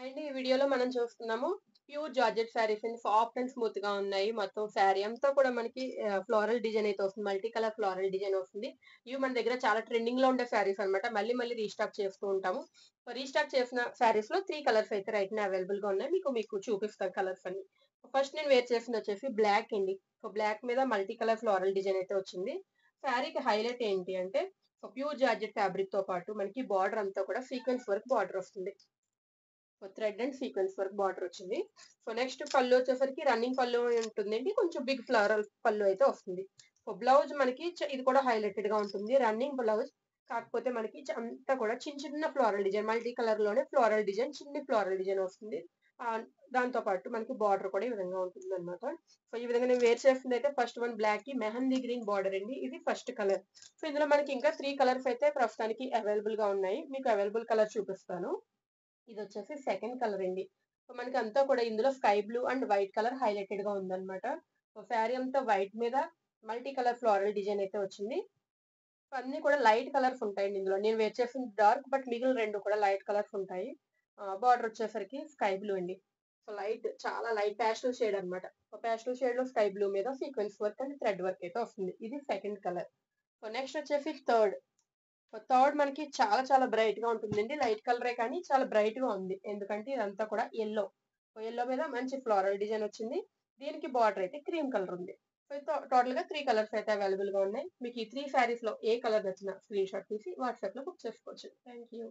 And ఈ వీడియోలో మనం చూస్తున్నాము ప్యూర్ జార్జెట్ శారీస్ అండి. సాఫ్ట్ అండ్ స్మూత్ గా ఉన్నాయి. మొత్తం శారీ అంతా కూడా మనకి ఫ్లోరల్ డిజైన్ అయితే వస్తుంది. మల్టీ కలర్ ఫ్లోరల్ డిజైన్ వస్తుంది. ఇవి మన దగ్గర చాలా ట్రెండింగ్ లో ఉండే శారీస్ అన్నమాట. మళ్ళీ మళ్ళీ రీస్టాక్ చేస్తూ ఉంటాము. రీస్టాక్ చేసిన శారీస్ లో 3 కలర్స్ అయితే రైట్ నా అవైలబుల్ గా ఉన్నాయి. మీకు చూపిస్తాను కలర్స్ అన్ని. ఫస్ట్ నేను వేర్ చేసింది వచ్చేసి బ్లాక్ అండి. సో బ్లాక్ మీద మల్టీ కలర్ ఫ్లోరల్ డిజైన్ అయితే వచ్చింది. శారీకి హైలైట్ ఏంటి అంటే ప్యూర్ జార్జెట్ ఫ్యాబ్రిక్ తో పాటు మనకి బార్డర్ అంతా కూడా సీక్వెన్స్ వర్క్ బార్డర్ వస్తుంది. So thread and sequence work border వచ్చింది. సో నెక్స్ట్ పళ్ళు వచ్చేసరికి రన్నింగ్ పళ్ళు ఉంటుందండి. కొంచెం బిగ్ ఫ్లవరల్ పళ్ళు అయితే వస్తుంది. సో బ్లౌజ్ మనకి ఇది కూడా హైలైటెడ్ గా ఉంటుంది. రన్నింగ్ బ్లౌజ్ కాకపోతే మనకి అంతా కూడా చిన్న చిన్న ఫ్లోరల్ డిజైన్ మల్టీ కలర్ లోనే ఫ్లోరల్ డిజైన్ చిన్న ఫ్లోరల్ డిజైన్ వస్తుంది. ఆ దాంతో పాటు మనకి బార్డర్ కూడా ఈ విధంగా ఉంటుంది అనమాట. సో ఈ విధంగా నేను వేర్ చేస్తుంది అయితే ఫస్ట్ వన్ బ్లాక్ కి మెహందీ గ్రీన్ బార్డర్ అండి. ఇది ఫస్ట్ కలర్. సో ఇందులో మనకి ఇంకా 3 కలర్స్ అయితే ప్రస్తుతానికి అవైలబుల్ గా ఉన్నాయి. మీకు అవైలబుల్ కలర్ చూపిస్తాను. ఇది వచ్చేసి సెకండ్ కలర్ అండి. సో మనకి అంతా కూడా ఇందులో sky blue and white colour highlighted గా ఉందన్నమాట. సో శారీ అంతా వైట్ మీద మల్టీ కలర్ ఫ్లోరల్ డిజైన్ అయితే వచ్చింది. సో అన్ని కూడా లైట్ కలర్స్ ఉంటాయండి ఇందులో. నేను వేర్ చేసిన డార్క్ బట్ మిగిలిన రెండు కూడా లైట్ కలర్స్ ఉంటాయి. బార్డర్ వచ్చేసరికి స్కై బ్లూ అండి. సో లైట్ చాలా లైట్ ప్యాస్టల్ షేడ్ అన్నమాట. సో ప్యాస్టల్ షేడ్ లో స్కై బ్లూ మీద sequence work and thread work అయితే వస్తుంది. ఇది సెకండ్ కలర్. సో నెక్స్ట్ వచ్చేసి థర్డ్. థర్డ్ మనకి చాలా చాలా బ్రైట్ గా ఉంటుందండి. లైట్ కలరే కానీ చాలా బ్రైట్ గా ఉంది. ఎందుకంటే ఇదంతా కూడా ఎల్లో. ఎల్లో మీద మంచి ఫ్లోరల్ డిజైన్ వచ్చింది. దీనికి బార్డర్ అయితే క్రీమ్ కలర్ ఉంది. సో టోటల్ గా 3 కలర్స్ అయితే అవైలబుల్ గా ఉన్నాయి. మీకు ఈ 3 శారీస్ లో ఏ కలర్ నచ్చినా స్క్రీన్ షాట్ తీసి వాట్సాప్ లో బుక్ చేసుకోవచ్చు. Thank you.